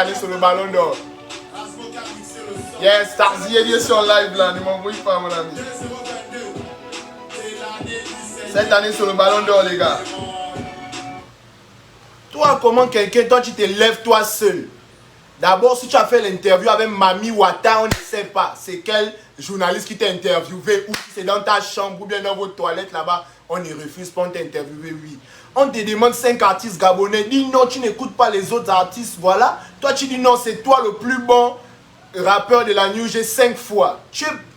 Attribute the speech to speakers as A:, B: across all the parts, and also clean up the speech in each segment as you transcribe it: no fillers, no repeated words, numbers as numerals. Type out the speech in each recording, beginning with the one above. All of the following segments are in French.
A: année sur le ballon d'or. Yes, Tarzi est sur live là, ne m'envoie pas mon ami. Cette année sur le ballon d'or les gars. Toi comment quelqu'un, toi tu te lèves toi seul. D'abord si tu as fait l'interview avec Mami Wata, on ne sait pas c'est quel journaliste qui t'a interviewé ou si c'est dans ta chambre ou bien dans votre toilette là-bas, on ne refuse pas de t'interviewer, oui. On te demande 5 artistes gabonais, dis non, tu n'écoutes pas les autres artistes, voilà. Toi tu dis non, c'est toi le plus bon rappeur de la New G 5 fois.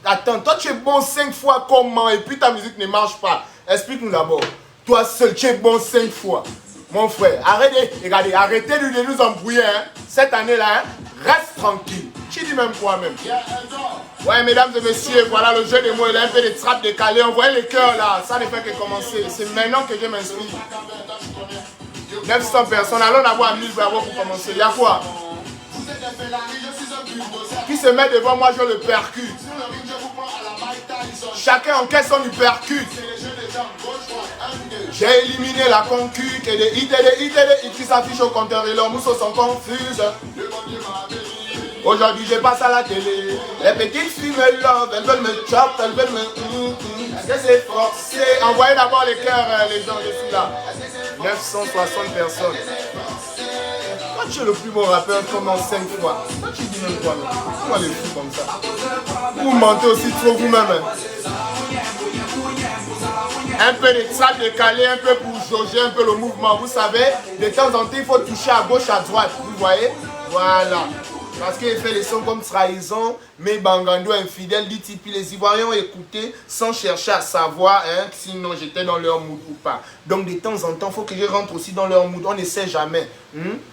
A: Attends, toi tu es bon 5 fois comment et puis ta musique ne marche pas. Explique-nous d'abord. Toi seul, tu es bon 5 fois. Mon frère, arrêtez de nous embrouiller. Hein. Cette année-là, hein, reste tranquille. Tu dis même quoi même. Ouais, mesdames et messieurs, voilà le jeu des mots. Il y a un peu de trappe décalée. On voit les cœurs là. Ça ne fait que commencer. C'est maintenant que je m'inspire. 900 personnes. Allons avoir 1000 bravo pour commencer. Il y a quoi? Qui se met devant moi, je le percute. Chacun encaisse son hypercute. J'ai éliminé la concu, et des hits qui s'affichent au compteur et leurs mousseaux sont confuses. Aujourd'hui je passe à la télé. Les petites filles me love, elles veulent me chop, elles veulent me Est-ce que c'est forcé? Envoyez d'abord les cœurs les gens, je suis là. 960 personnes. Toi tu es le plus bon rappeur comment 5 fois. Toi tu dis même quoi? Comment les fous comme ça? Vous mentez aussi trop vous-même. Un peu de trap décalé, un peu pour jauger un peu le mouvement. Vous savez, de temps en temps, il faut toucher à gauche, à droite. Vous voyez? Voilà. Parce qu'il fait des sons comme Trahison, mais Bangando, Infidèle, DTP. Les Ivoiriens ont écouté sans chercher à savoir hein, sinon j'étais dans leur mood ou pas. Donc de temps en temps, il faut que je rentre aussi dans leur mood. On ne sait jamais.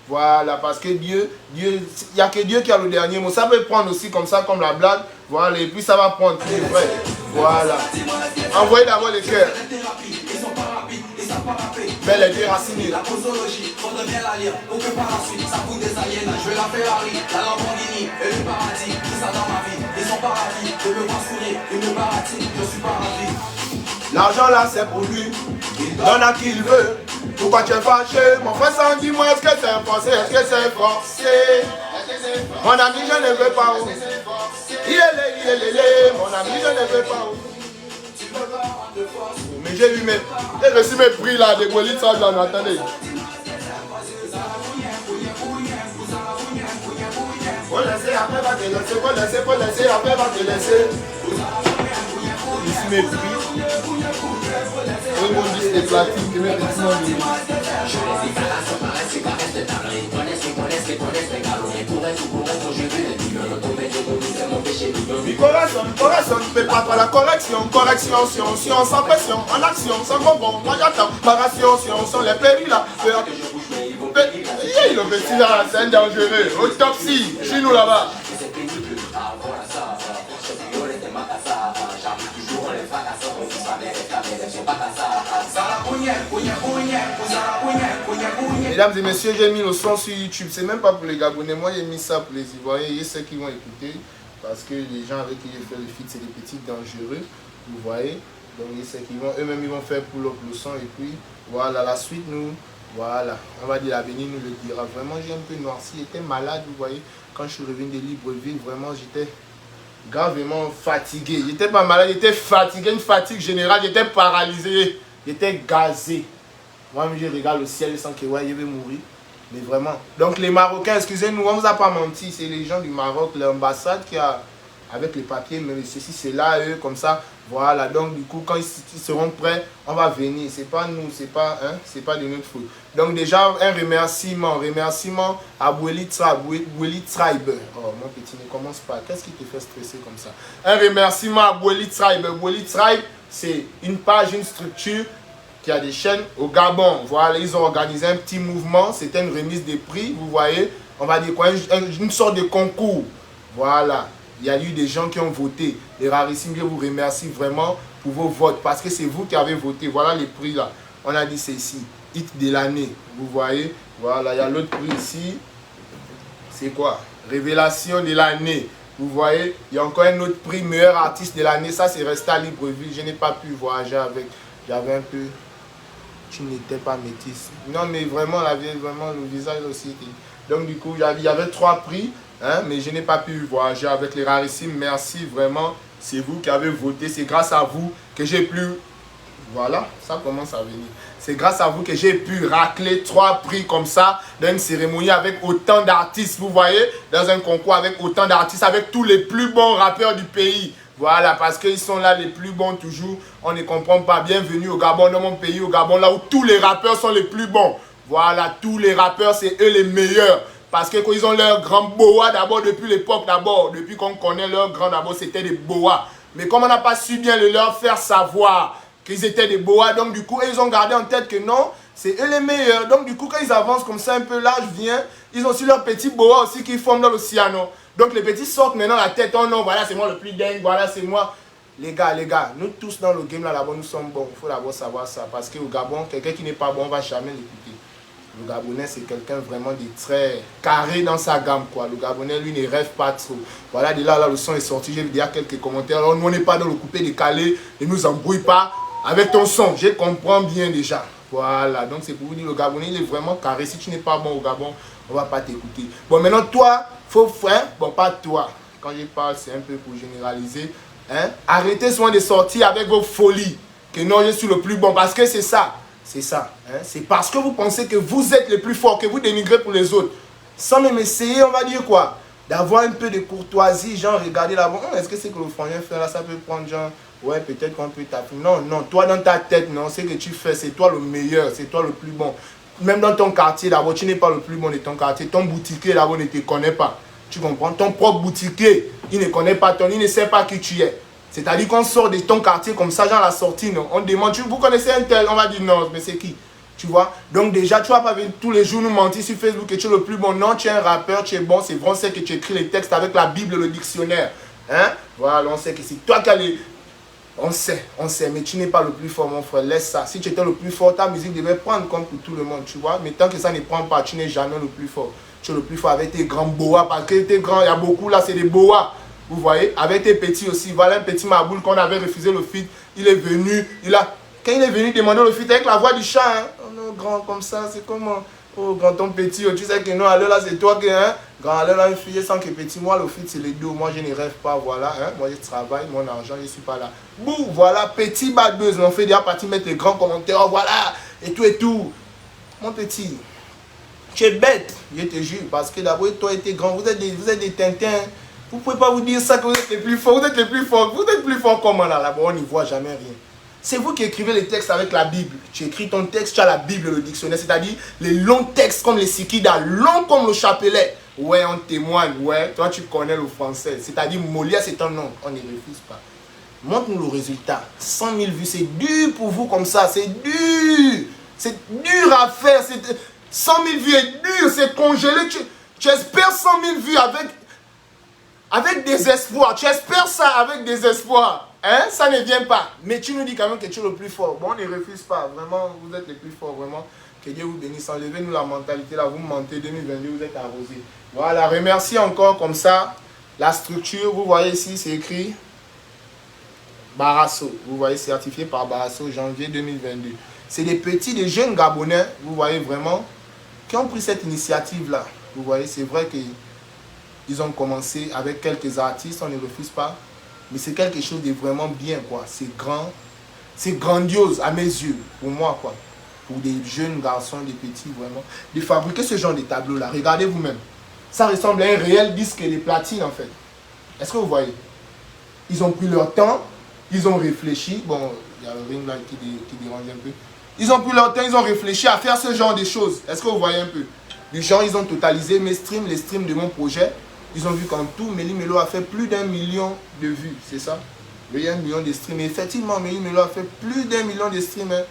A: Voilà, parce que Dieu, il n'y a que Dieu qui a le dernier mot. Ça peut prendre aussi comme ça, comme la blague. Voilà, et puis ça va prendre plus vrai. Voilà. Envoyez d'abord les cœurs. Belle et déracinée. La posologie, faudrait bien la lire. Pour que par la suite, ça coûte des aliens. Je veux la Ferrari, la Lamborghini et le paradis. Tout ça dans ma vie, ils sont pas ravis. De me voir sourire, une baratine, je suis pas ravi. L'argent là, c'est pour lui. Il donne à qui il veut. Pourquoi tu es fâché? Mon frère, ça dis-moi, est-ce que c'est forcé? Est-ce que c'est forcé? Mon ami, je ne veux pas où. Il est, mon ami, je ne veux pas où. Mais j'ai vu j'ai reçu mes prix là, des Goliath, ça, là, attendez. Faut laisser, après va te laisser, faut laisser, après va te laisser. Ici mes prix. Eux m'ont dit c'est platine, que mes petits m'ont dit. Corazon, prépare pas la correction, sion, sans pression, en action, sans bonbon, moi j'attends, ma ration, sont les péris là, peur que je bouge, mais le petit là, c'est un dangereux, autopsie, chez nous là-bas. Mesdames et messieurs, j'ai mis le son sur YouTube, c'est même pas pour les Gabonais, moi j'ai mis ça pour les Ivoiriens, et ceux qui vont écouter. Parce que les gens avec qui je fais le feat, c'est des petits dangereux, vous voyez. Donc c'est qu'ils vont eux-mêmes ils vont faire pour le son et puis voilà la suite nous, voilà, on va dire l'avenir nous le dira. Vraiment j'ai un peu noirci, j'étais malade, vous voyez. Quand je suis revenu de Libreville, vraiment j'étais gravement fatigué. J'étais pas malade, j'étais fatigué, une fatigue générale, j'étais paralysé, j'étais gazé. Moi je regarde le ciel sans que ouais, je vais mourir. Mais vraiment. Donc les Marocains, excusez-nous, on ne vous a pas menti. C'est les gens du Maroc, l'ambassade qui a, avec les papiers, mais ceci, c'est là, eux, comme ça. Voilà. Donc du coup, quand ils seront prêts, on va venir. C'est pas nous, c'est pas de notre faute. Donc déjà, un remerciement à Boueli Tribe. Oh, mon petit, ne commence pas. Qu'est-ce qui te fait stresser comme ça? Un remerciement à Boueli Tribe. Boueli Tribe, c'est une page, une structure qui a des chaînes au Gabon. Voilà, ils ont organisé un petit mouvement. C'était une remise des prix, vous voyez. On va dire quoi, une sorte de concours. Voilà. Il y a eu des gens qui ont voté. Les rarissimes, je vous remercie vraiment pour vos votes. Parce que c'est vous qui avez voté. Voilà les prix là. On a dit c'est ici. Hit de l'année. Vous voyez. Voilà, il y a l'autre prix ici. C'est quoi? Révélation de l'année. Vous voyez. Il y a encore un autre prix, meilleur artiste de l'année. Ça, c'est resté à Libreville. Je n'ai pas pu voyager avec. J'avais un peu... Tu n'étais pas métisse. Non, mais vraiment, la vieille, vraiment, le visage aussi. Donc du coup, il y avait 3 prix, hein, mais je n'ai pas pu voyager avec les rarissimes. Merci vraiment, c'est vous qui avez voté, c'est grâce à vous que j'ai pu... Voilà, ça commence à venir. C'est grâce à vous que j'ai pu racler 3 prix comme ça dans une cérémonie avec autant d'artistes. Vous voyez, dans un concours avec autant d'artistes, avec tous les plus bons rappeurs du pays. Voilà, parce qu'ils sont là les plus bons toujours. On ne comprend pas. Bienvenue au Gabon, dans mon pays, au Gabon, là où tous les rappeurs sont les plus bons. Voilà, tous les rappeurs, c'est eux les meilleurs. Parce qu'ils ont leur grand boa d'abord depuis l'époque d'abord. Depuis qu'on connaît leur grand d'abord, c'était des boas. Mais comme on n'a pas su bien le leur faire savoir qu'ils étaient des boas, donc du coup, ils ont gardé en tête que non, c'est eux les meilleurs. Donc du coup, quand ils avancent comme ça un peu, l'âge vient, ils ont aussi leurs petits boas aussi qui forment dans l'océan. Donc les petits sortent maintenant la tête, oh non, voilà, c'est moi le plus dingue, voilà, c'est moi. Les gars, nous tous dans le game là-bas, nous sommes bons. Il faut d'abord savoir ça. Parce qu'au Gabon, quelqu'un qui n'est pas bon, on ne va jamais l'écouter. Le Gabonais, c'est quelqu'un vraiment de très carré dans sa gamme, quoi. Le Gabonais, lui, ne rêve pas trop. Voilà, de là, le son est sorti. J'ai vu déjà quelques commentaires. Alors, nous, on n'est pas dans le coupé décalé. Ne nous embrouille pas avec ton son. Je comprends bien déjà. Voilà, donc c'est pour vous dire, le Gabonais, il est vraiment carré. Si tu n'es pas bon au Gabon, on ne va pas t'écouter. Bon, maintenant, toi, faux frère, bon, pas toi. Quand je parle, c'est un peu pour généraliser. Hein? Arrêtez souvent de sortir avec vos folies. Que non, je suis le plus bon. Parce que c'est ça. C'est ça. Hein? C'est parce que vous pensez que vous êtes le plus fort, que vous dénigrez pour les autres. Sans même essayer, on va dire quoi? D'avoir un peu de courtoisie, genre, regardez là-bas. Est-ce que c'est que le frangin fait là, ça peut prendre genre, ouais, peut-être qu'on peut taper. Non, non, toi dans ta tête, non, ce que tu fais, c'est toi le meilleur, c'est toi le plus bon. Même dans ton quartier, d'abord, tu n'es pas le plus bon de ton quartier. Ton boutiquier, d'abord, ne te connaît pas. Tu comprends? Ton propre boutiquier, il ne connaît pas il ne sait pas qui tu es. C'est-à-dire qu'on sort de ton quartier comme ça, genre la sortie, non. On demande, vous connaissez un tel? On va dire non, mais c'est qui? Tu vois? Donc déjà, tu vas pas venir tous les jours nous mentir sur Facebook que tu es le plus bon. Non, tu es un rappeur, tu es bon. C'est vrai, on sait que tu écris les textes avec la Bible et le dictionnaire. Hein? Voilà, on sait que c'est toi qui as les... On sait, mais tu n'es pas le plus fort, mon frère. Laisse ça. Si tu étais le plus fort, ta musique devait prendre comme pour tout le monde, tu vois. Mais tant que ça ne prend pas, tu n'es jamais le plus fort. Tu es le plus fort avec tes grands boas. Parce que tes grands, il y a beaucoup là, c'est des boas. Vous voyez, avec tes petits aussi. Voilà un petit maboule qu'on avait refusé le feat. Il est venu, quand il est venu demander le feat avec la voix du chat, hein. Oh non, grand, comme ça, c'est comment? Oh, grand, ton petit, oh, tu sais que non, alors là, c'est toi qui, hein. Grand, alors là, une fille sans que petit, moi, le feat, c'est les deux. Moi, je ne rêve pas, voilà, hein. Moi, je travaille, mon argent, je ne suis pas là. Bouh, voilà, petit bad buzz. On fait déjà partie mettre les grands commentaires, oh, voilà, et tout, et tout. Mon petit, tu es bête, je te jure, parce que d'abord, toi et tes grands, vous êtes des tintins. Vous ne pouvez pas vous dire ça que vous êtes les plus forts. Vous êtes les plus forts. Vous êtes plus forts comment là-bas? On n'y voit jamais rien. C'est vous qui écrivez les textes avec la Bible. Tu écris ton texte, tu as la Bible, le dictionnaire. C'est-à-dire les longs textes comme les Sikida, longs comme le chapelet. Ouais, on témoigne. Ouais, toi tu connais le français. C'est-à-dire Molière, c'est un nom. On ne refuse pas. Montre-nous le résultat. 100 000 vues, c'est dur pour vous comme ça. C'est dur. C'est dur à faire. 100 000 vues est dur. C'est congelé. Tu espères 100 000 vues avec désespoir. Tu espères ça avec désespoir. Hein? Ça ne vient pas. Mais tu nous dis quand même que tu es le plus fort. Bon, on ne refuse pas. Vraiment, vous êtes les plus forts. Vraiment, que Dieu vous bénisse. Enlevez-nous la mentalité là. Vous mentez. 2022, vous êtes arrosés. Voilà, remercie encore comme ça. La structure, vous voyez ici, c'est écrit Barasso. Vous voyez, certifié par Barasso, janvier 2022. C'est des jeunes Gabonais, vous voyez vraiment, qui ont pris cette initiative-là. Vous voyez, c'est vrai que ils ont commencé avec quelques artistes, on ne refuse pas. Mais c'est quelque chose de vraiment bien, quoi. C'est grand, c'est grandiose à mes yeux, pour moi, quoi. Pour des jeunes garçons, des petits, vraiment. De fabriquer ce genre de tableau-là, regardez vous-même. Ça ressemble à un réel disque de platine, en fait. Est-ce que vous voyez? Ils ont pris leur temps, ils ont réfléchi. Bon, il y a le ring là qui dérange un peu. Ils ont pris leur temps, ils ont réfléchi à faire ce genre de choses. Est-ce que vous voyez un peu? Du genre, ils ont totalisé mes streams, les streams de mon projet. Ils ont vu qu'en tout, Mélie Melo a fait plus d'1 million de vues, c'est ça? Il y a 1 million de streams. Et effectivement, Mélie Melo a fait plus d'1 million de streams. Hein.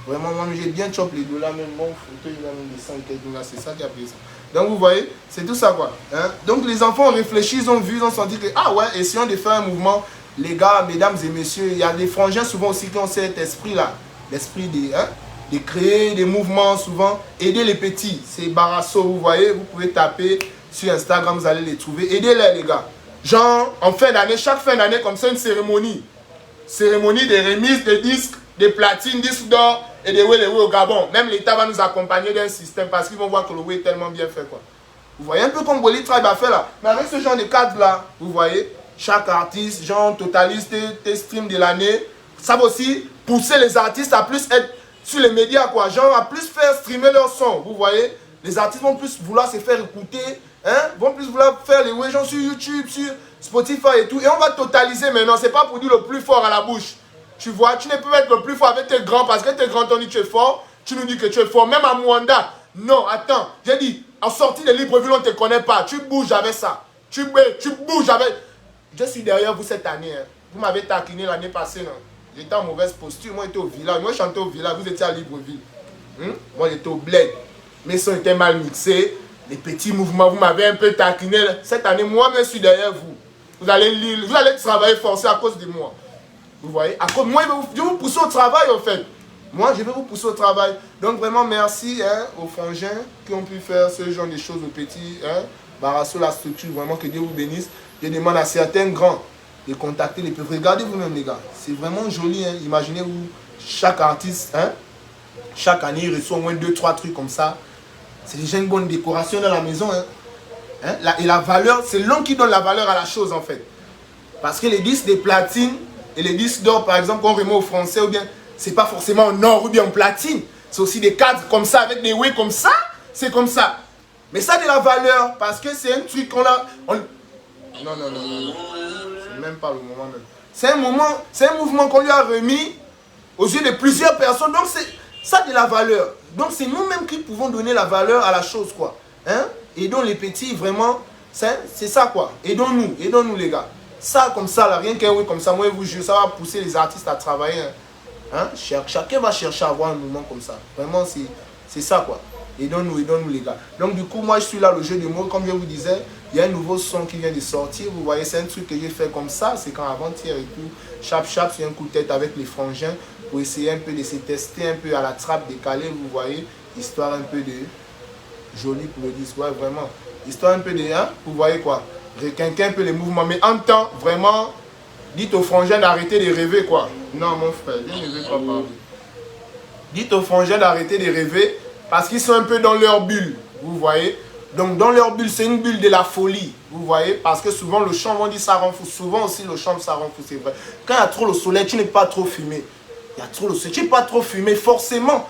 A: Vraiment, moi, j'ai bien chopé les dollars, même mon photo, il a mis des 100 $, c'est ça qui a pris ça. Donc, vous voyez, c'est tout ça, quoi. Hein? Donc, les enfants ont réfléchi, ils ont vu, ils ont senti que, ah ouais, essayons de faire un mouvement. Les gars, mesdames et messieurs, il y a des frangins souvent aussi qui ont cet esprit-là. L'esprit de créer des mouvements, souvent. Aider les petits. C'est Barasso, vous voyez, vous pouvez taper. Sur Instagram, vous allez les trouver. Aidez-les, les gars. Genre, en fin d'année, chaque fin d'année, comme ça, une cérémonie. Cérémonie de remise de disques, de platine, disques d'or et de Welewe au Gabon. Même l'État va nous accompagner d'un système parce qu'ils vont voir que le Welewe est tellement bien fait, quoi. Vous voyez, un peu comme Bolly Tribe a fait là. Mais avec ce genre de cadre là, vous voyez, chaque artiste, genre, totalise tes streams de l'année. Ça va aussi pousser les artistes à plus être sur les médias, quoi. Genre, à plus faire streamer leur son. Vous voyez, les artistes vont plus vouloir se faire écouter, hein, vont plus vouloir faire les gens sur YouTube, sur Spotify et tout. Et on va totaliser maintenant. C'est pas pour dire le plus fort à la bouche. Tu vois, tu ne peux pas être le plus fort avec tes grands parce que tes grands t'ont dit que tu es fort. Tu nous dis que tu es fort. Même à Mwanda. Non, attends. J'ai dit, en sortie de Libreville, on ne te connaît pas. Tu bouges avec ça. Tu bouges avec... Je suis derrière vous cette année. Hein. Vous m'avez taquiné l'année passée. Non? J'étais en mauvaise posture. Moi, j'étais au village. Moi, je chantais au village. Vous étiez à Libreville. Moi, j'étais au bled. Mes sons étaient mal mixés. Les petits mouvements, vous m'avez un peu taquiné. Cette année, moi-même, je suis derrière vous. Vous allez travailler forcé à cause de moi. Vous voyez, à cause, moi, je vais vous pousser au travail, en fait. Moi, je vais vous pousser au travail. Donc, vraiment, merci hein, aux frangins qui ont pu faire ce genre de choses aux petits. Hein, Barasso, la structure, vraiment, que Dieu vous bénisse. Je demande à certains grands de contacter les peuples. Regardez vous-même, les gars. C'est vraiment joli. Hein. Imaginez-vous, chaque artiste, hein, chaque année, il reçoit au moins 2-3 trucs comme ça. C'est déjà une bonne décoration dans la maison. Hein. Hein, et la valeur, c'est l'homme qui donne la valeur à la chose, en fait. Parce que les disques de platine et les disques d'or, par exemple, qu'on remet aux Français, ou bien, c'est pas forcément en or ou bien en platine. C'est aussi des cadres comme ça, avec des ouais comme ça. C'est comme ça. Mais ça a de la valeur, parce que c'est un truc qu'on a... Non. C'est même pas le moment même. C'est un mouvement qu'on lui a remis aux yeux de plusieurs personnes. Donc, ça a de la valeur. Donc, c'est nous-mêmes qui pouvons donner la valeur à la chose, quoi. Hein? Aidons les petits, vraiment. C'est ça, quoi. Aidons-nous, les gars. Ça, comme ça, là, rien qu'un oui, comme ça, moi, je vous jure, ça va pousser les artistes à travailler. Hein? Chacun va chercher à avoir un mouvement comme ça. Vraiment, c'est ça, quoi. Aidons-nous, les gars. Donc, du coup, moi, je suis là, le jeu de mots, comme je vous disais, il y a un nouveau son qui vient de sortir. Vous voyez, c'est un truc que j'ai fait comme ça. C'est quand avant-hier et tout, chap, c'est un coup de tête avec les frangins pour essayer un peu de se tester un peu à la trappe décalée, vous voyez, histoire un peu de joli pour le disque, ouais, vraiment. Histoire un peu de, hein, vous voyez quoi, requinquer un peu les mouvements. Mais en temps, vraiment, dites aux frangins d'arrêter de rêver, quoi. Non, mon frère, je ne veux pas parler. Dites aux frangins d'arrêter de rêver parce qu'ils sont un peu dans leur bulle, vous voyez. Donc, dans leur bulle, c'est une bulle de la folie, vous voyez. Parce que souvent, le champ, on dit ça rend fou. Souvent aussi, le champ, ça rend fou, c'est vrai. Quand il y a trop le soleil, tu n'es pas trop fumé. Il y a trop le soleil, tu n'es pas trop fumé. Forcément,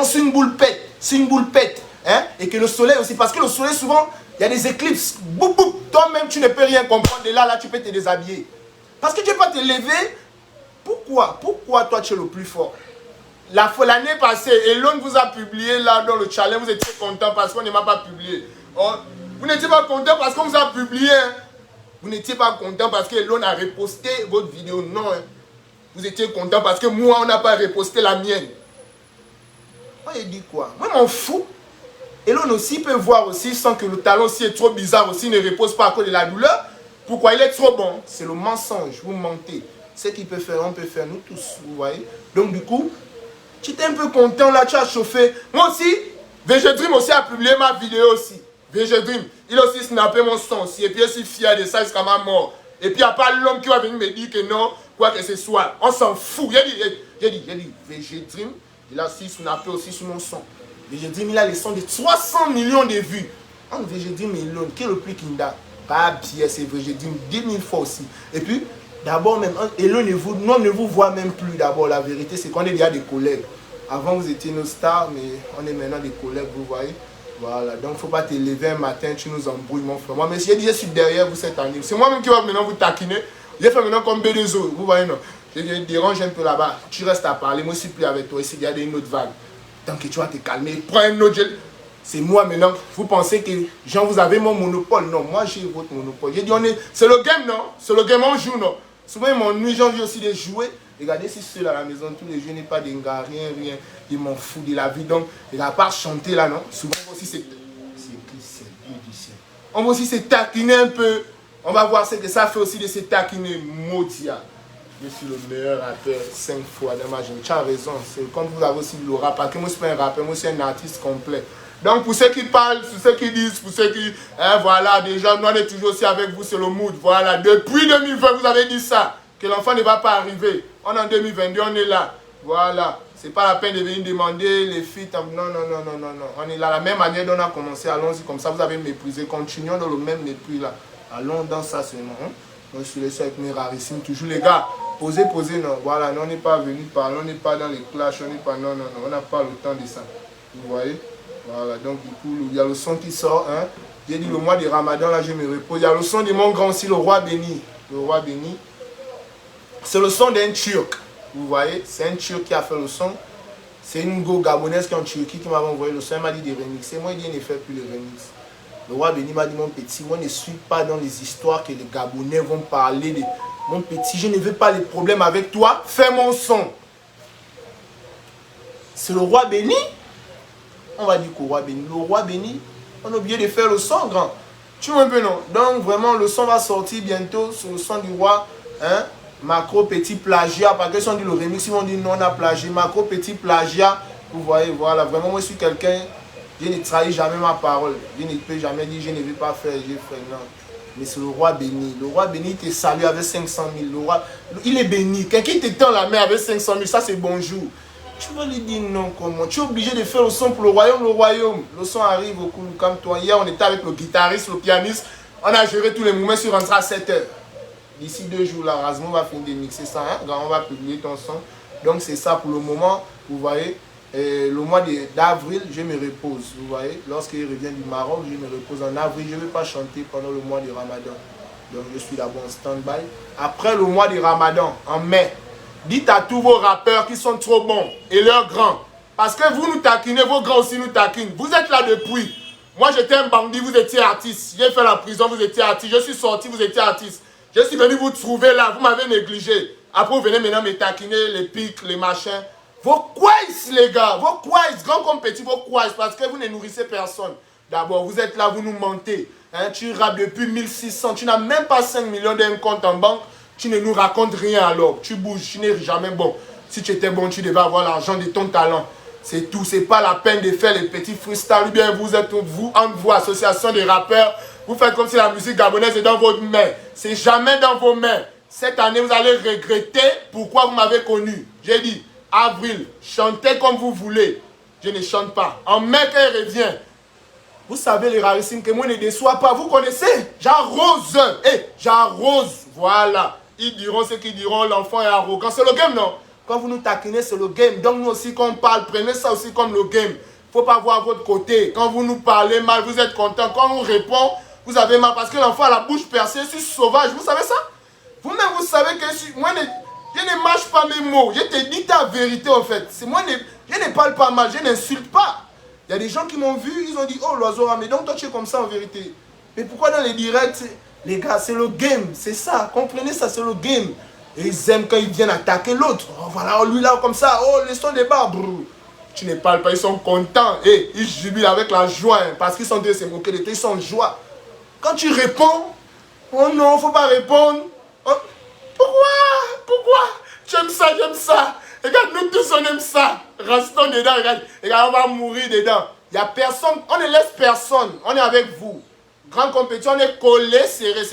A: c'est une boule pète. C'est une boule pète. Hein? Et que le soleil aussi, parce que le soleil, souvent, il y a des éclipses. Boum, boum. Toi-même, tu ne peux rien comprendre. Et là, tu peux te déshabiller. Parce que tu ne peux pas te lever. Pourquoi toi, tu es le plus fort? L'année passée, Elon vous a publié là dans le challenge, vous étiez content parce qu'on ne m'a pas publié. Oh, vous n'étiez pas content parce qu'on vous a publié. Hein? Vous n'étiez pas content parce que Elon a reposté votre vidéo. Non. Hein? Vous étiez content parce que moi, on n'a pas reposté la mienne. Moi, il dit quoi? Moi, je m'en fous. Elon aussi peut voir aussi sans que le talent aussi est trop bizarre aussi, ne repose pas à cause de la douleur. Pourquoi il est trop bon? C'est le mensonge, vous mentez. Ce qu'il peut faire, on peut faire nous tous, vous voyez. Donc du coup, tu étais un peu content là, tu as chauffé. Moi aussi, VG Dream aussi a publié ma vidéo aussi. VG Dream, il a aussi snappé mon son aussi. Et puis je suis fier de ça jusqu'à ma mort. Et puis il n'y a pas l'homme qui va venir me dire que non, quoi que ce soit. On s'en fout. J'ai dit, VG Dream, il a aussi snappé aussi sur mon son. VG Dream, il a les sons de 300 millions de vues. Entre VG Dream et Elon, qui est le plus qu'il a? Pas bien, c'est VG Dream 10 000 fois aussi. Et puis, d'abord même, Elon ne vous voit même plus d'abord. La vérité, c'est qu'on est déjà des collègues. Avant, vous étiez nos stars, mais on est maintenant des collègues, vous voyez. Voilà, donc il ne faut pas te lever un matin, tu nous embrouilles, mon frère. Moi, mais j'ai dit, je suis derrière vous cette année. C'est moi-même qui va maintenant vous taquiner. J'ai fait maintenant comme B2O, vous voyez, non. Je dérange un peu là-bas. Tu restes à parler, moi je ne suis plus avec toi. Ici, il y a une autre vague. Tant que tu vas te calmer, prends un autre gel. C'est moi maintenant. Vous pensez que, genre, vous avez mon monopole? Non, moi j'ai votre monopole. J'ai dit, c'est le game, non? C'est le game, on joue, non? Souvent, ils m'ennuient, j'ai envie aussi de jouer. Regardez, si je suis à la maison, tous les jours, n'ai pas d'enga, rien. Ils m'en foutent de la vie. Donc, il n'a pas chanter là, non? Souvent, aussi, c'est Dieu du ciel. On va aussi se taquiner un peu. On va voir ce que ça fait aussi de se taquiner. Modia. Je suis le meilleur rappeur 5 fois dans ma vie. Tu as raison. C'est comme vous avez aussi le rap. Parce que moi, je suis pas un rappeur, moi, je suis un artiste complet. Donc, pour ceux qui parlent, pour ceux qui disent, pour ceux qui... Hein, voilà, déjà, nous, on est toujours aussi avec vous, c'est le mood. Voilà, depuis 2020, vous avez dit ça. Que l'enfant ne va pas arriver. On est en 2022, on est là. Voilà. C'est pas la peine de venir demander les feats. Non, non, non, non, non, non. On est là, la même manière dont on a commencé. Allons-y, comme ça, vous avez méprisé. Continuons dans le même mépris là. Allons dans ça seulement. Hein? Donc, je suis laissé avec mes rarissimes. Toujours, les gars, posez, posez, non. Voilà, non, on n'est pas venu parler. On n'est pas dans les clashs. On n'est pas. Non, non, non. On n'a pas le temps de ça. Vous voyez? Voilà, donc, du coup, il y a le son qui sort. Hein? J'ai dit le mois de Ramadan, là, je me repose. Il y a le son de mon grand aussi, le roi béni. Le roi béni. C'est le son d'un Turc. Vous voyez, c'est un Turc qui a fait le son. C'est une go gabonaise qui est en Turquie qui m'avait envoyé le son. Elle m'a dit des remixes. Et moi, il dit, il ne fait plus les remixes. Le roi béni m'a dit, mon petit, moi, ne suis pas dans les histoires que les Gabonais vont parler. De... Mon petit, je ne veux pas les problèmes avec toi. Fais mon son. C'est le roi béni. On va dire qu'au roi béni. Le roi béni, on a oublié de faire le son, grand. Tu vois un peu, non? Donc, vraiment, le son va sortir bientôt sur le son du roi. Hein? Macro petit plagiat, parce que si on dit le remix, ils vont dire non, on a plagié. Macro petit plagiat, vous voyez, voilà. Vraiment, moi, je suis quelqu'un, je ne trahis jamais ma parole. Je ne peux jamais dire, je ne vais pas faire, j'ai fait, non. Mais c'est le roi béni. Le roi béni te salue avec 500 000. Le roi, il est béni. Quelqu'un te tend la main avec 500 000, ça c'est bonjour. Tu vas lui dire non, comment? Tu es obligé de faire le son pour le royaume, le royaume. Le son arrive au coup, comme toi. Hier, on était avec le guitariste, le pianiste. On a géré tous les moments, sur rentré à 7 h. D'ici 2 jours, là, Razmo va finir de mixer ça. Hein? On va publier ton son. Donc, c'est ça pour le moment. Vous voyez, le mois d'avril, je me repose. Vous voyez, lorsqu'il revient du Maroc, je me repose en avril. Je ne vais pas chanter pendant le mois de Ramadan. Donc, je suis d'abord en stand-by. Après le mois de Ramadan, en mai, dites à tous vos rappeurs qui sont trop bons et leurs grands. Parce que vous nous taquinez, vos grands aussi nous taquinent. Vous êtes là depuis. Moi, j'étais un bandit, vous étiez artiste. J'ai fait la prison, vous étiez artiste. Je suis sorti, vous étiez artiste. Je suis venu vous trouver là, vous m'avez négligé. Après, vous venez maintenant me taquiner, les pics, les machins. Vos quiz, les gars, vos quiz, grand comme petit, vos quiz, parce que vous ne nourrissez personne. D'abord, vous êtes là, vous nous mentez. Hein, tu rappes depuis 1600, tu n'as même pas 5 millions d'un compte en banque. Tu ne nous racontes rien alors. Tu bouges, tu n'es jamais bon. Si tu étais bon, tu devais avoir l'argent de ton talent. C'est tout. C'est pas la peine de faire les petits freestyles. Ou bien vous êtes, vous, entre vous, association des rappeurs, vous faites comme si la musique gabonaise est dans votre main. C'est jamais dans vos mains. Cette année, vous allez regretter pourquoi vous m'avez connu. J'ai dit, avril, chantez comme vous voulez. Je ne chante pas. En mai, quand il revient, vous savez les rarissimes que moi ne déçois pas. Vous connaissez? J'arrose. J'arrose. Voilà. Ils diront ce qu'ils diront, l'enfant est arrogant. C'est le game, non? Quand vous nous taquinez, c'est le game. Donc nous aussi, quand on parle, prenez ça aussi comme le game. Il ne faut pas voir votre côté. Quand vous nous parlez mal, vous êtes content. Quand on répond, vous avez mal. Parce que l'enfant a la bouche percée, je suis sauvage. Vous savez ça? Vous-même, vous savez que moi, je ne mâche pas mes mots. Je te dis ta vérité, en fait. Moi, je ne parle pas mal, je n'insulte pas. Il y a des gens qui m'ont vu, ils ont dit, oh, l'oiseau, mais donc toi, tu es comme ça en vérité. Mais pourquoi dans les directs? Les gars, c'est le game, c'est ça, comprenez ça, c'est le game. Et ils aiment quand ils viennent attaquer l'autre. Oh, voilà, oh, lui là, comme ça, oh, laissons des barres. Tu ne parles pas, ils sont contents. Et ils jubilent avec la joie, hein, parce qu'ils sont en train de se moquer de toi, ils sont en joie. Quand tu réponds, oh non, il ne faut pas répondre. Oh, pourquoi tu aimes ça, j'aime ça. Regarde, nous tous, on aime ça. Restons dedans, regarde, on va mourir dedans. Il n'y a personne, on ne laisse personne, on est avec vous. Grand compétition, on est collés, serrés.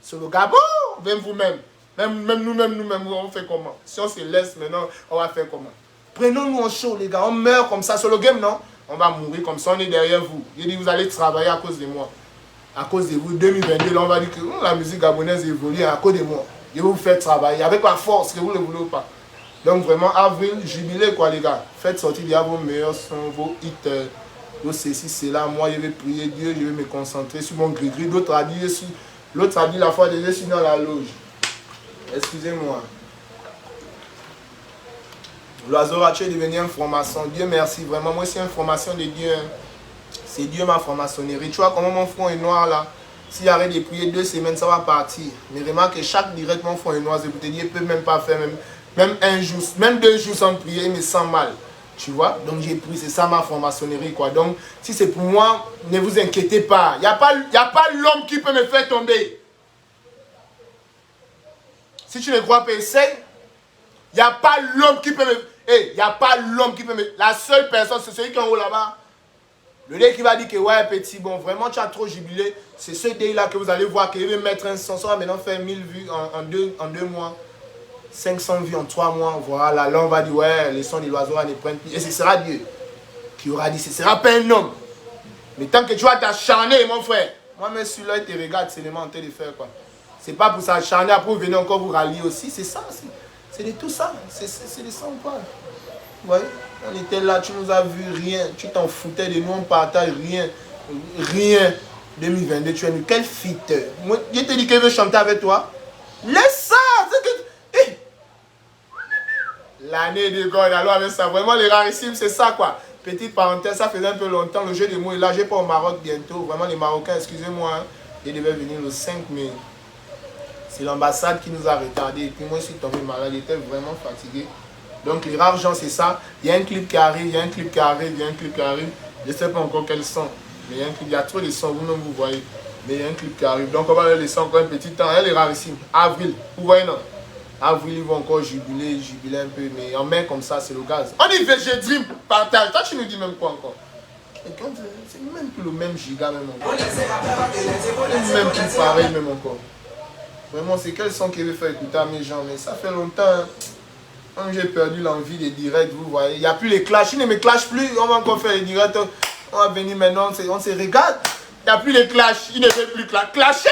A: C'est le Gabon, même vous-même. Même nous-mêmes, on fait comment? Si on se laisse maintenant, on va faire comment? Prenons-nous en show, les gars. On meurt comme ça. Sur le game, non? On va mourir comme ça. On est derrière vous. Il dit, vous allez travailler à cause de moi. À cause de vous. 2022, là, on va dire que la musique gabonaise évolue à cause de moi. Je vais vous faire travailler avec la force, que vous ne le voulez pas. Donc, vraiment, avril, jubilé, quoi, les gars. Faites sortir vos meilleurs sons, vos hits. Ceci, c'est là, moi je vais prier Dieu, je vais me concentrer sur mon gris-gris. L'autre a dit la fois déjà, je suis dans la loge. Excusez-moi. L'oiseau tu es devenu un franc-maçon. Dieu merci, vraiment, moi c'est une formation de Dieu. C'est Dieu ma franc-maçonnerie. Tu vois comment mon front est noir là? S'il arrête de prier 2 semaines, ça va partir. Mais remarque que chaque direct, mon front est noir. Je peux te dire, il ne peut même pas faire même un jour, même 2 jours sans prier, il me sent mal. Tu vois, donc j'ai pris, c'est ça ma franc-maçonnerie, quoi. Donc, si c'est pour moi, ne vous inquiétez pas. Il n'y a pas l'homme qui peut me faire tomber. Si tu ne crois pas, essaye. Il n'y a pas l'homme qui peut me... il n'y a pas l'homme qui peut me... La seule personne, c'est celui qui est en haut là-bas. Le dé qui va dire que, ouais, petit, bon, vraiment, tu as trop jubilé. C'est ce dé-là que vous allez voir qu'il va mettre un son. Ça va maintenant faire 1000 vues en deux mois. 500 vues en 3 mois, voilà, là on va dire, ouais, les sons de l'oiseau ne prennent plus. Et ce sera Dieu qui aura dit, ce ne sera pas un homme. Mais tant que tu vas t'acharner, mon frère, moi-même celui-là, il te regarde seulement en train de faire quoi. C'est pas pour s'acharner, après vous venez encore vous rallier aussi, c'est ça, c'est de tout ça, c'est de ça on parle. Vous voyez, on était là, tu nous as vu, rien, tu t'en foutais de nous, on partage rien, rien. 2022, tu es nous, quel fit. Moi, je te dis que je veux chanter avec toi. Laisse ça, c'est que... Eh. L'année de God, alors avec ça, vraiment les rarissimes, c'est ça quoi. Petite parenthèse, ça faisait un peu longtemps, le jeu de mots est là, je vais pas au Maroc bientôt, vraiment les Marocains, excusez-moi, hein, ils devaient venir le 5 mai. C'est l'ambassade qui nous a retardé, et puis moi je suis tombé malade, j'étais vraiment fatigué. Donc les rares gens c'est ça, il y a un clip qui arrive, il y a un clip qui arrive, il y a un clip qui arrive, je ne sais pas encore quel son, mais il y a trop de sons, vous-même vous voyez, mais il y a un clip qui arrive, donc on va les laisser encore un petit temps, elle est rarissime, avril, vous voyez non? Avril, ils vont encore jubiler un peu, mais en mai comme ça, c'est le gaz. On dit VG Dream, partage. Toi, tu nous dis même quoi encore? C'est même plus le même giga, même encore. C'est même plus pareil, même encore. Vraiment, c'est quel son qu'il veut faire écouter à mes gens, mais ça fait longtemps. Hein. J'ai perdu l'envie des directs, vous voyez. Il n'y a plus les clashs, ils ne me clashent plus. On va encore faire les directs. On va venir maintenant, on se regarde. Il n'y a plus les clashs, ils ne veulent plus clasher.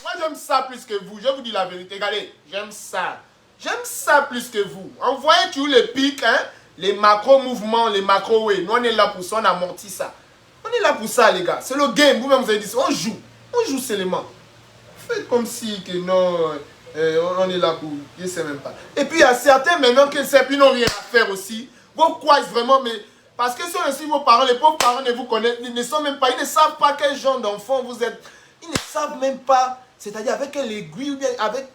A: Moi, j'aime ça plus que vous. Je vous dis la vérité. Regardez, j'aime ça. J'aime ça plus que vous. Envoyez toujours les pics, hein, les macro-mouvements, les macro-way. Nous, on est là pour ça, on amortit ça. On est là pour ça, les gars. C'est le game. Vous-même, vous avez dit ça. On joue. On joue seulement. Faites comme si que non, on est là pour... Je ne sais même pas. Et puis, il y a certains maintenant qui n'ont rien à faire aussi. Vos quoi vraiment, mais... Parce que si vos parents, les pauvres parents ne vous connaissent, ils ne sont même pas, ils ne savent pas quel genre d'enfant vous êtes. Ils ne savent même pas, c'est-à-dire avec quelle aiguille ou bien avec...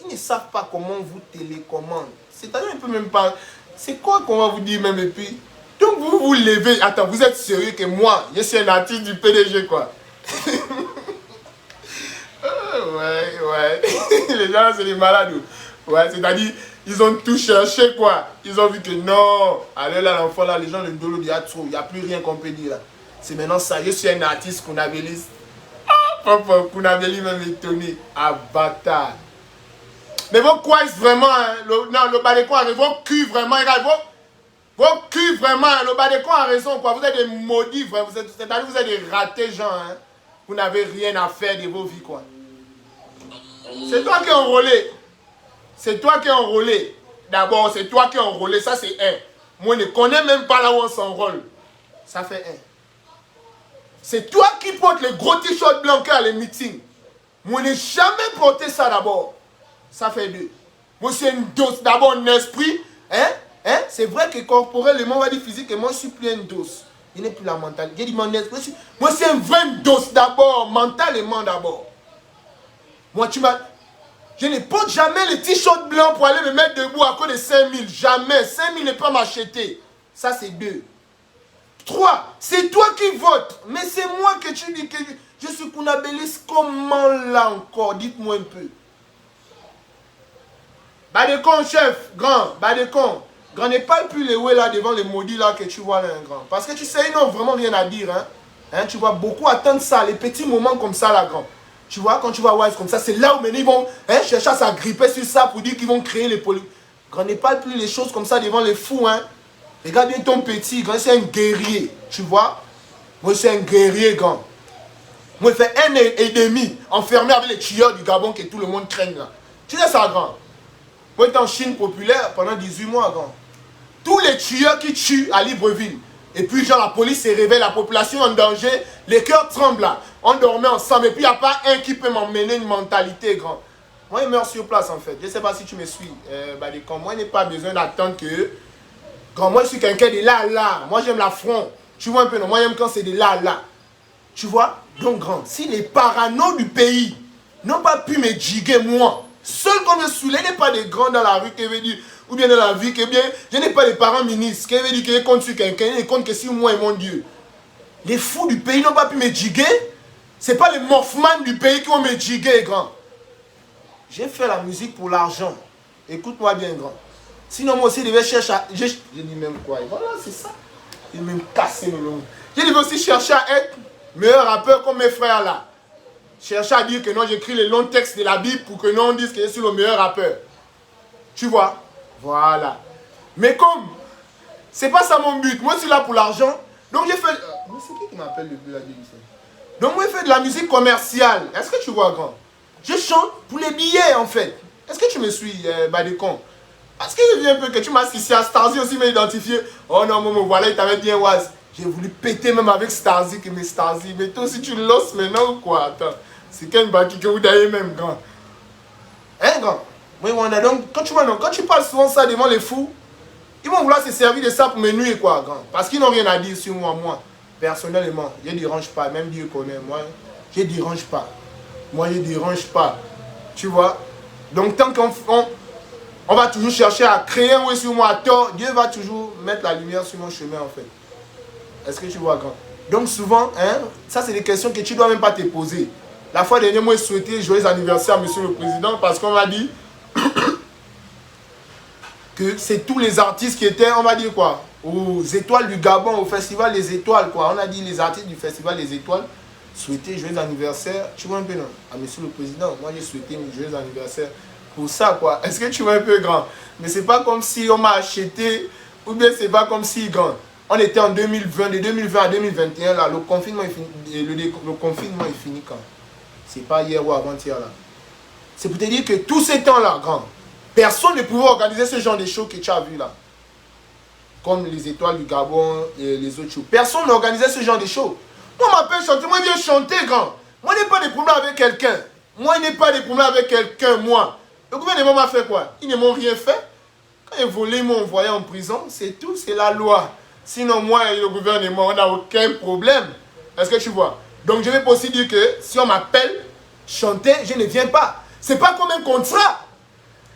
A: Ils ne savent pas comment vous télécommandent. C'est-à-dire, ils ne peuvent même pas... C'est quoi qu'on va vous dire même et puis... Donc vous vous levez... Attends, vous êtes sérieux que moi, je suis un artiste du PDG quoi. Ouais. Les gens, c'est des malades. Ouais, c'est-à-dire, ils ont tout cherché quoi. Ils ont vu que non. Allez là, l'enfant là, les gens, le dolo, il y a trop. Il n'y a plus rien qu'on peut dire là. C'est maintenant ça. Je suis un artiste Kounabélis. Papa, Kounabélis même étonné. Ah, bâtard. Mais vos quoi vraiment, hein, le Badekon a raison, vos culs vraiment, vos culs vraiment, hein, le Badekon a raison, quoi. Vous êtes des maudits, vous êtes des ratés gens, hein. Vous n'avez rien à faire de vos vies, quoi. C'est toi qui es enrôlé. C'est toi qui es enrôlé. D'abord, c'est toi qui es enrôlé, ça c'est un. Moi, je ne connais même pas là où on s'enrôle. Ça fait un. C'est toi qui portes les gros t-shirts blancs à les meetings. Moi, je n'ai jamais porté ça d'abord. Ça fait deux. Moi, c'est une dose. D'abord, un esprit. C'est vrai que corporellement, on va dire physiquement, je suis plus une dose. Il n'est plus la mentale. J'ai dit mon esprit. Moi, c'est une vraie dose d'abord. Mentalement d'abord. Moi, je ne porte jamais les t-shirts blancs pour aller me mettre debout à cause de 5000. Jamais. 5000 n'est pas m'acheter. Ça, c'est deux. 3. C'est toi qui votes. Mais c'est moi que tu dis que je suis Kounabélis. Comment là encore? Dites-moi un peu. Badekon, chef, grand, Badekon. Grand, ne parle plus les ouais là devant les maudits là que tu vois là, grand. Parce que tu sais, ils n'ont vraiment rien à dire. Hein, tu vois, beaucoup attendent ça, les petits moments comme ça là, grand. Tu vois, quand tu vois Wise comme ça, c'est là où ils vont chercher à s'agripper sur ça pour dire qu'ils vont créer les polypes. Grand, ne parle plus les choses comme ça devant les fous. Hein. Regarde bien ton petit, grand, c'est un guerrier. Tu vois, moi c'est un guerrier, grand. Moi, je fais 1 an et demi enfermé avec les tueurs du Gabon que tout le monde craigne là. Tu sais ça, grand. Moi, j'étais en Chine populaire pendant 18 mois, grand. Tous les tueurs qui tuent à Libreville. Et puis, genre, la police se réveille, la population en danger, les cœurs tremblent là. On dormait ensemble. Et puis, il n'y a pas un qui peut m'emmener une mentalité, grand. Moi, je meurs sur place, en fait. Je ne sais pas si tu me suis. Badekon, moi, je n'ai pas besoin d'attendre que... Grand, moi, je suis quelqu'un de là. Moi, j'aime l'affront. Tu vois un peu, non? Moi, j'aime quand c'est de là. Tu vois? Donc, grand, si les parano du pays n'ont pas pu me diguer, moi... Seul comme je suis là, il n'est pas des grands dans la rue qui veut dire, ou bien dans la vie, que bien, je n'ai pas des parents ministres qui veut dire qu'ils comptent sur quelqu'un, ils comptent que sur moi et mon Dieu. Les fous du pays n'ont pas pu me diguer. Ce n'est pas les morphman du pays qui vont me diguer, grand. J'ai fait la musique pour l'argent. Écoute-moi bien, grand. Sinon, moi aussi, je devais chercher à... Je dis même quoi, et voilà, c'est ça. Il m'a cassé le long. Je devais aussi chercher à être meilleur rappeur comme mes frères là. Chercher à dire que non, j'écris les longs textes de la Bible pour que non, on dise que je suis le meilleur rappeur. Tu vois? Voilà. Mais comme, c'est pas ça mon but. Moi, je suis là pour l'argent. Donc, j'ai fait... Mais c'est qui m'appelle le là? Donc, moi, j'ai fait de la musique commerciale. Est-ce que tu vois, grand? Je chante pour les billets, en fait. Est-ce que tu me suis, Badekon? Parce que je viens un peu que tu m'as assisté à Starzy aussi m'a identifié. Oh non, maman, voilà, il t'avait bien oise. J'ai voulu péter même avec Starzy, mais Starzy. Mais toi aussi, tu l'oses maintenant ou quoi? Attends. C'est quel baki que vous avez même, grand? Hein, grand? Oui, on a donc, quand tu parles souvent ça devant les fous, ils vont vouloir se servir de ça pour me nuire, quoi, grand. Parce qu'ils n'ont rien à dire sur moi. Personnellement, je ne dérange pas. Même Dieu connaît, moi, je ne dérange pas. Moi, je ne dérange pas. Tu vois? Donc, tant qu'on va toujours chercher à créer un oui sur moi à tort, Dieu va toujours mettre la lumière sur mon chemin, en fait. Est-ce que tu vois, grand? Donc, souvent, hein, ça, c'est des questions que tu ne dois même pas te poser. La fois dernière, moi, je souhaitais joyeux anniversaire à Monsieur le Président parce qu'on m'a dit que c'est tous les artistes qui étaient, on va dire quoi, aux étoiles du Gabon, au festival des étoiles, quoi. On a dit les artistes du festival des étoiles souhaitaient joyeux anniversaire, tu vois un peu, non? À Monsieur le Président, moi, j'ai souhaité joyeux anniversaire pour ça, quoi. Est-ce que tu vois un peu, grand? Mais c'est pas comme si on m'a acheté, ou bien c'est pas comme si, grand, on était en 2020, de 2020 à 2021, là, le confinement est fini, le confinement est fini quand? C'est pas hier ou avant-hier là. C'est pour te dire que tous ces temps-là, grand, personne ne pouvait organiser ce genre de shows que tu as vu là. Comme les étoiles du Gabon et les autres shows. Personne n'organisait ce genre de shows. Moi, on m'appelle chanter, moi, je viens chanter, grand. Moi, je n'ai pas de problème avec quelqu'un. Moi, je n'ai pas de problème avec quelqu'un, moi. Le gouvernement m'a fait quoi? Ils ne m'ont rien fait. Quand ils volaient, ils m'ont envoyé en prison. C'est tout, c'est la loi. Sinon, moi et le gouvernement, on n'a aucun problème. Est-ce que tu vois? Donc, je vais aussi dire que si on m'appelle chanter, je ne viens pas. C'est pas comme un contrat.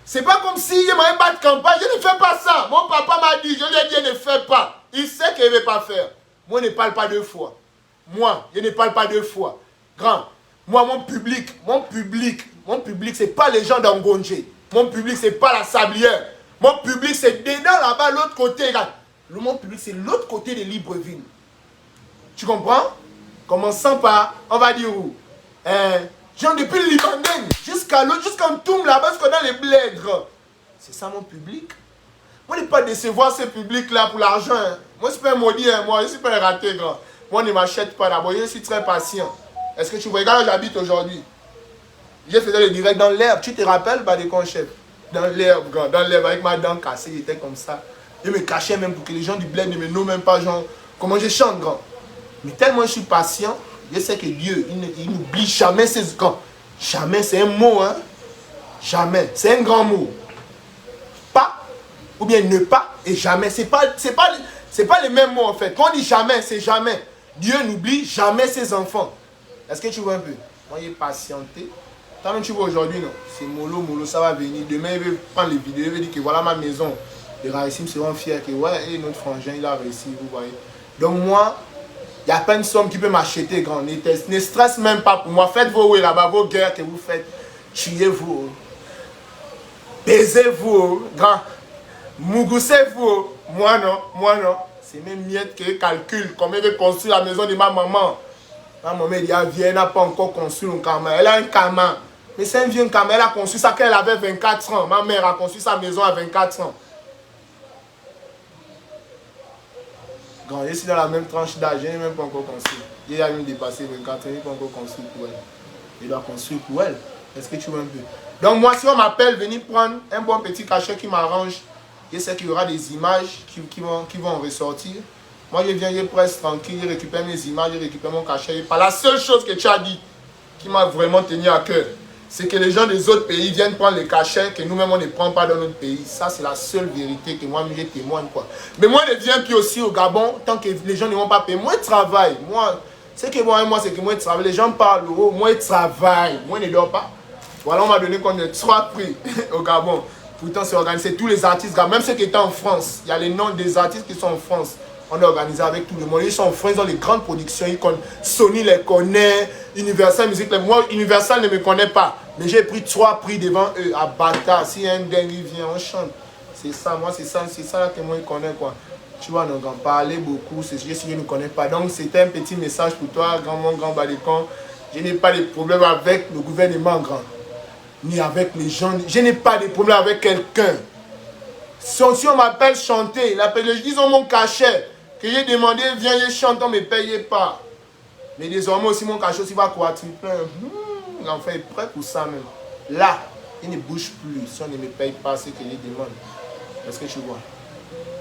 A: C'est pas comme si il m'avait pas de campagne. Je ne fais pas ça. Mon papa m'a dit, je lui ai dit, ne fais pas. Il sait qu'il ne veut pas faire. Moi, je ne parle pas deux fois. Moi, je ne parle pas deux fois. Grand, moi, mon public, c'est pas les gens d'Angongé. Mon public, c'est pas la Sablière. Mon public, c'est dedans là-bas, l'autre côté. Regarde. Mon public, c'est l'autre côté de Libreville. Tu comprends? Commençant par, on va dire où? Genre depuis le Libanais jusqu'à l'autre, jusqu'en Toum là-bas, jusqu'à dans les bleds. C'est ça mon public. Moi, je ne pas décevoir ce public-là pour l'argent. Hein. Moi, je suis pas un maudit, hein. Moi, je suis pas un raté, grand. Moi, ne m'achète pas d'abord. Je suis très patient. Est-ce que tu vois? Regarde là, j'habite aujourd'hui. J'ai fait le direct dans l'herbe. Tu te rappelles, Badekon chef? Dans l'herbe, grand. Dans l'herbe, avec ma dent cassée, j'étais comme ça. Je me cachais même pour que les gens du bled ne me nomment même pas, genre, comment je chante, grand. Mais tellement je suis patient, je sais que Dieu, il n'oublie jamais ses grands. Jamais, c'est un mot, hein. Jamais, c'est un grand mot. Pas, ou bien ne pas, et jamais. C'est pas les mêmes mots, en fait. Quand on dit jamais, c'est jamais. Dieu n'oublie jamais ses enfants. Est-ce que tu vois un peu? Moi, j'ai patienté. Tant que tu vois aujourd'hui, non. C'est mollo, ça va venir. Demain, il veut prendre les vidéos, il veut dire que voilà ma maison. Les Raïsim seront fiers que ouais, et notre frangin, il a réussi, vous voyez. Donc moi, il n'y a pas une somme qui peut m'acheter, grand. Ne stresse même pas pour moi. Faites vos là-bas, vos guerres que vous faites. Tuez-vous. Baisez-vous, grand. Mougoussez-vous. Moi non. C'est même miette qui calcule comment il veut construire la maison de ma maman. Ma maman, elle dit, elle n'a pas encore construit un camin. Elle a un camin. Mais c'est un vieux camin. Elle a construit ça quand elle avait 24 ans. Ma mère a construit sa maison à 24 ans. Grand, je suis dans la même tranche d'âge, je n'ai même pas encore construit. Il a même dépassé 24 ans, il n'est pas encore construit pour elle. Il doit construire pour elle. Est-ce que tu vois un peu? Donc moi, si on m'appelle, venir prendre un bon petit cachet qui m'arrange, je sais qu'il y aura des images qui vont ressortir. Moi, je viens, je presse tranquille, je récupère mes images, je récupère mon cachet. Pas la seule chose que tu as dit qui m'a vraiment tenu à cœur, c'est que les gens des autres pays viennent prendre les cachets que nous-mêmes on ne prend pas dans notre pays. Ça, c'est la seule vérité que moi, je témoigne, quoi. Mais moi, je viens puis aussi au Gabon, tant que les gens ne vont pas payer. Moi, je travaille. Moi, c'est que moi, c'est que moi, je travaille. Les gens parlent, oh, moi, je travaille. Moi, je ne dors pas. Voilà, on m'a donné comme 3 prix au Gabon. Pourtant, c'est organisé. Tous les artistes, même ceux qui étaient en France, il y a les noms des artistes qui sont en France. On est organisé avec tout le monde. Ils sont en France, ils ont les grandes productions. Sony les connaît, Universal Music. Moi, Universal ne me connaît pas. Mais j'ai pris 3 prix devant eux. À Bata, si un dingue vient, on chante. C'est ça, moi, c'est ça que moi, je connais, quoi. Tu vois, on en parler beaucoup. C'est juste que je ne connais pas. Donc, c'était un petit message pour toi, mon grand Badekon. Je n'ai pas de problème avec le gouvernement, grand. ni avec les gens. Je n'ai pas de problème avec quelqu'un. Si on m'appelle chanter, ils ont mon cachet. Que j'ai demandé, viens, je chante, on ne me paye pas. Mais désormais aussi, mon cachet aussi va quadrupler. L'enfant est prêt pour ça même. Là, il ne bouge plus. Si on ne me paye pas, c'est que je demande. Est-ce que tu vois?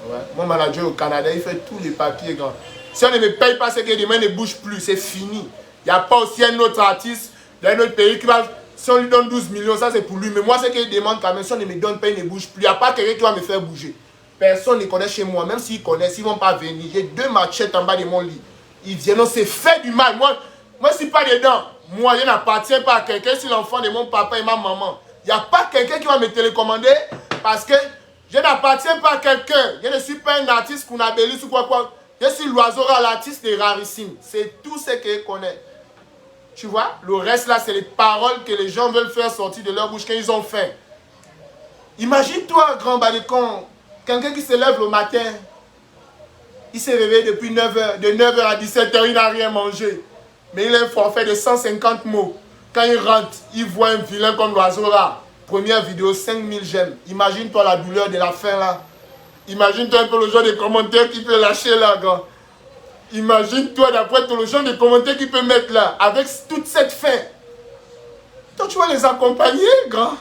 A: Ouais. Mon manager au Canada, il fait tous les papiers. Quand... Si on ne me paye pas, c'est que demain ne bouge plus. C'est fini. Il n'y a pas aussi un autre artiste d'un autre pays qui va... Si on lui donne 12 millions, ça c'est pour lui. Mais moi, c'est qu'il demande quand même. Si on ne me donne pas, il ne bouge plus. Il n'y a pas quelqu'un qui va me faire bouger. Personne ne connaît chez moi. Même s'ils connaissent, ils ne vont pas venir. J'ai 2 machettes en bas de mon lit. Ils viennent. Non, c'est fait du mal. Moi, je ne suis pas dedans. Moi, je n'appartiens pas à quelqu'un. Si l'enfant de mon papa et ma maman. Il n'y a pas quelqu'un qui va me télécommander parce que je n'appartiens pas à quelqu'un. Je ne suis pas un artiste qu'on abelisse ou quoi. Je suis l'oiseau rare, l'artiste est rarissime. C'est tout ce que je connais. Tu vois, le reste là, c'est les paroles que les gens veulent faire sortir de leur bouche quand ils ont faim. Imagine-toi, grand balicon, quelqu'un qui se lève le matin, il s'est réveillé depuis 9h, de 9h à 17h, il n'a rien mangé. Mais il a un forfait de 150 mots. Quand il rentre, il voit un vilain comme l'oiseau rare. Première vidéo, 5000 j'aime. Imagine-toi la douleur de la faim là. Imagine-toi un peu le genre de commentaires qu'il peut lâcher là, grand. Imagine-toi d'après tout le genre de commentaires qu'il peut mettre là, avec toute cette faim. Toi, tu vas les accompagner, grand.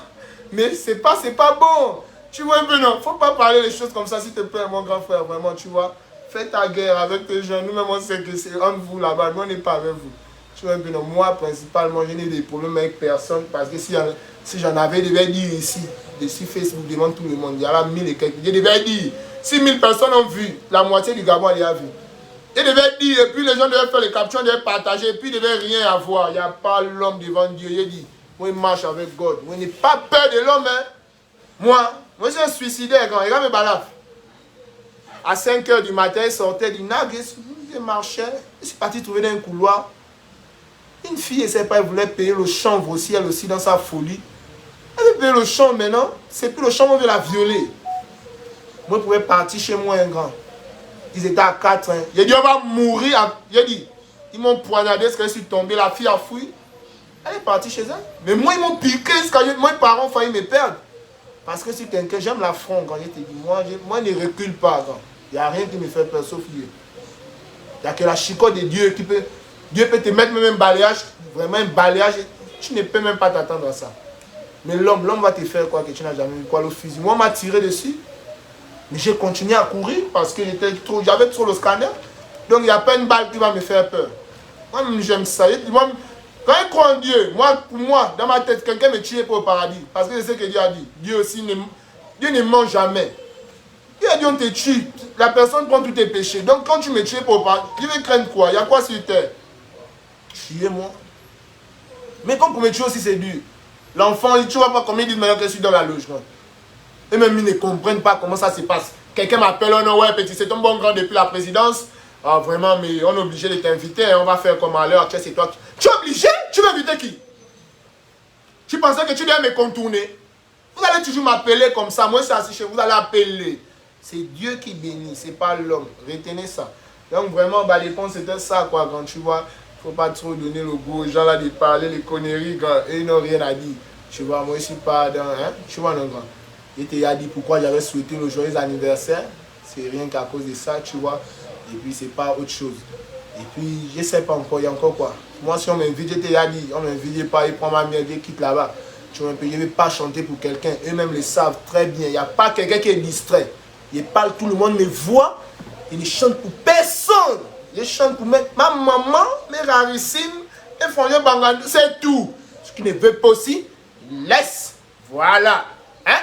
A: Mais c'est pas bon. Tu vois un peu, non. Faut pas parler les choses comme ça, s'il te plaît, mon grand frère. Vraiment, tu vois. Fais ta guerre avec tes gens. Nous-mêmes, on sait que c'est entre vous là-bas. Nous, on n'est pas avec vous. Tu vois un peu, non. Moi, principalement, je n'ai des problèmes avec personne. Parce que si j'en avais, je devais dire ici. Ici, Facebook demande tout le monde. Il y a là 1000 et quelques. Je devais dire. Si 1000 personnes ont vu, la moitié du Gabon, elle a vu. Il devait dire, et puis les gens devaient faire les captures, ils devaient partager, et puis ils ne devaient rien avoir. Il n'y a pas l'homme devant Dieu. Il dit, moi, je marche avec God. Moi, je n'ai pas peur de l'homme. Hein. Moi, je suis un suicidaire. Quand regarde mes balafres. À 5 h du matin, il sortait du nag, il marchait. Je suis parti trouver dans un couloir. Une fille, elle ne sait pas, elle voulait payer le chanvre aussi, elle aussi, dans sa folie. Elle veut payer le chanvre maintenant. C'est plus le chanvre, on veut la violer. Moi, je pouvais partir chez moi, un grand. Ils étaient à 4. Hein. J'ai dit, on va mourir. J'ai dit, ils m'ont poignardé parce que je suis tombé. La fille a fui. Elle est partie chez elle. Mais moi, ils m'ont piqué. Moi, mes parents ont failli me perdre. Parce que si quelqu'un, j'aime l'affront quand je te dis. Moi, je ne recule pas. Il n'y a rien qui me fait peur sauf Dieu. Il n'y a que la chicote de Dieu qui peut. Dieu peut te mettre même un balayage. Vraiment un balayage. Tu ne peux même pas t'attendre à ça. Mais l'homme va te faire quoi que tu n'as jamais vu. Quoi, le fusil. Moi, on m'a tiré dessus. Mais j'ai continué à courir parce que j'avais trop le scanner. Donc il n'y a pas une balle qui va me faire peur. Moi j'aime ça. Moi, quand je crois en Dieu, pour moi, dans ma tête, quelqu'un me tue pour le paradis. Parce que c'est ce que Dieu a dit. Dieu aussi, Dieu ne ment jamais. Dieu a dit on te tue. La personne prend tous tes péchés. Donc quand tu me tues pour le paradis, Dieu veut craindre quoi? Il y a quoi sur terre? Tuez-moi. Mais comme pour me tuer aussi c'est dur. L'enfant, tu vois pas combien il dit maintenant que je suis dans la loge. Non? Et même ils ne comprennent pas comment ça se passe. Quelqu'un m'appelle, oh non, ouais, petit, c'est ton bon grand depuis la présidence. Ah, vraiment, mais on est obligé de t'inviter, on va faire comme à l'heure, c'est toi. Tu es obligé? Tu veux inviter qui? Tu pensais que tu devais me contourner? Vous allez toujours m'appeler comme ça. Moi, c'est assis chez vous, vous allez appeler. C'est Dieu qui bénit, c'est pas l'homme. Retenez ça. Donc, vraiment, bah, les ponts, c'était ça, quoi, quand tu vois. Il ne faut pas trop donner le goût aux gens là de parler les conneries, quand ils n'ont rien à dire. Tu vois, moi, je suis pas dans. Hein? Tu vois, non, grand. Il t'a dit pourquoi j'avais souhaité le joyeux anniversaire. C'est rien qu'à cause de ça, tu vois. Et puis, c'est pas autre chose. Et puis, je sais pas encore, il y a encore quoi. Moi, si on m'invite, je t'ai dit, on m'invite pas, il prend ma mère, il quitte là-bas. Tu vois, je ne vais pas chanter pour quelqu'un. Eux-mêmes le savent très bien. Il n'y a pas quelqu'un qui est distrait. Ils parlent, tout le monde me voit. Ils ne chantent pour personne. Ils chantent pour ma maman, mes rarissimes, et Franjo Bangandou, c'est tout. Ce qui ne veut pas aussi, laisse. Voilà. Hein?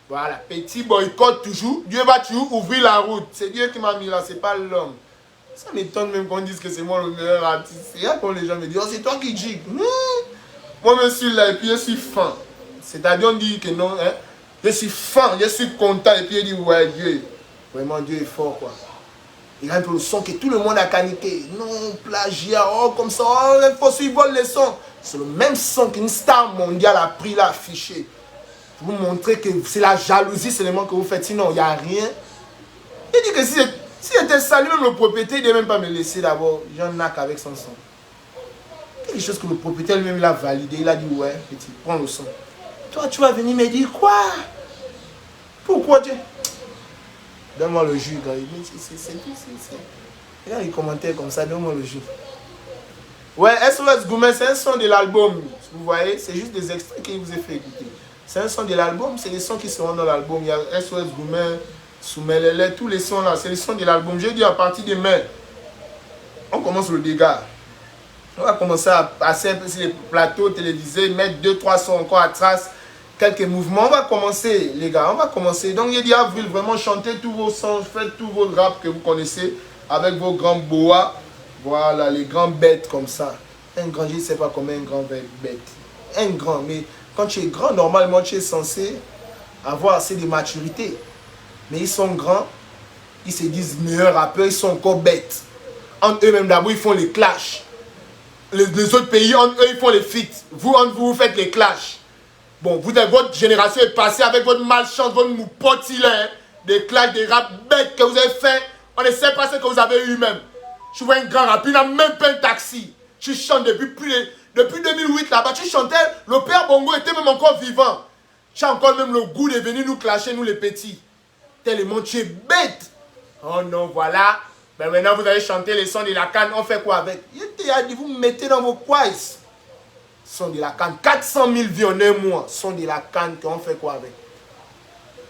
A: Voilà. Petit boycott toujours. Dieu va toujours ouvrir la route. C'est Dieu qui m'a mis là, c'est pas l'homme. Ça m'étonne même qu'on dise que c'est moi le meilleur artiste. C'est là quand les gens me disent, oh, c'est toi qui dis. Moi, je suis là et puis je suis fin. C'est-à-dire, on dit que non, hein? Je suis fin, je suis content. Et puis, il dit, ouais, Dieu. Vraiment, Dieu est fort, quoi. Il a un peu le son que tout le monde a caniqué. Non, plagiat, oh, comme ça, oh, les faux, ils volent les sons. C'est le même son qu'une star mondiale a pris là, affiché. Pour vous montrer que c'est la jalousie seulement que vous faites. Sinon, il n'y a rien. Il dit que si j'étais salué, même le propriétaire, il ne devait même pas me laisser d'abord. J'en ai qu'avec son son. Quelque chose que le propriétaire lui-même l'a validé. Il a dit, ouais, petit, prends le son. Toi, tu vas venir me dire quoi? Pourquoi tu... Donne-moi le jus, gars. C'est tout. Regarde les commentaires comme ça, donne-moi le jus. Ouais, SOS Gourmet, c'est un son de l'album. Vous voyez, c'est juste des extraits que je vous ai fait écouter. C'est un son de l'album, c'est les sons qui seront dans l'album. Il y a SOS Gourmet, Soumelele, tous les sons là, c'est les sons de l'album. J'ai dit à partir de mai, on commence le dégât. On va commencer à passer un peu sur les plateaux télévisés, mettre 2-3 sons encore à trace, quelques mouvements. On va commencer, les gars, on va commencer. Donc, il dit avril, vraiment chantez tous vos sons, faites tous vos raps que vous connaissez avec vos grands boas. Voilà, les grands bêtes comme ça. Un grand, je ne sais pas comment un grand bête. Un grand, mais quand tu es grand, normalement, tu es censé avoir assez de maturité. Mais ils sont grands, ils se disent meilleurs rappeurs, ils sont encore bêtes. Entre eux-mêmes, d'abord, ils font les clashs. Les autres pays, entre eux, ils font les feats. Vous, entre vous, faites les clashs. Bon, votre génération est passée avec votre malchance, votre moupoti, hein, des clashs, des rap bêtes que vous avez fait. On ne sait pas ce que vous avez eu même. Tu vois un grand rappeur, il n'a même pas un taxi. Tu chantes depuis 2008 là-bas. Tu chantais, le père Bongo était même encore vivant. Tu as encore même le goût de venir nous clasher, nous les petits. Tellement tu es bête. Oh non, voilà. Ben maintenant vous allez chanter les sons de la canne. On fait quoi avec? Vous me mettez dans vos coins. Son de la canne. 400 000 vues en un mois. Son de la canne. On fait quoi avec?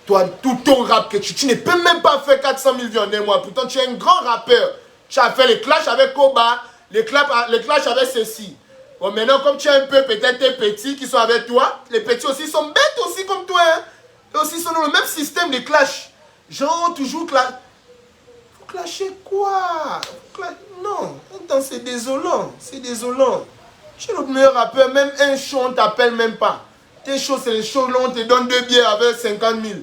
A: Toi, tout ton rap que tu ne peux même pas faire 400 000 vues en un mois. Pourtant, tu es un grand rappeur. Tu as fait les clashs avec Koba. Les clashs avec ceci. Bon, maintenant, comme tu es un peu peut-être des petits qui sont avec toi, les petits aussi sont bêtes aussi comme toi. Hein? Ils aussi sont dans le même système de clash. Genre, toujours clash. Vous clashez quoi? Non, c'est désolant. C'est désolant. Tu es le meilleur rappeur. Même un show, on ne t'appelle même pas. Tes shows, c'est les shows là, on te donne 2 billets avec 50 000.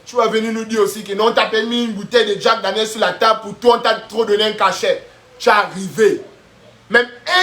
A: Tu vas venir nous dire aussi que non, on t'a mis une bouteille de Jack Daniel sur la table pour toi, on t'a trop donné un cachet. Tu es arrivé. Même un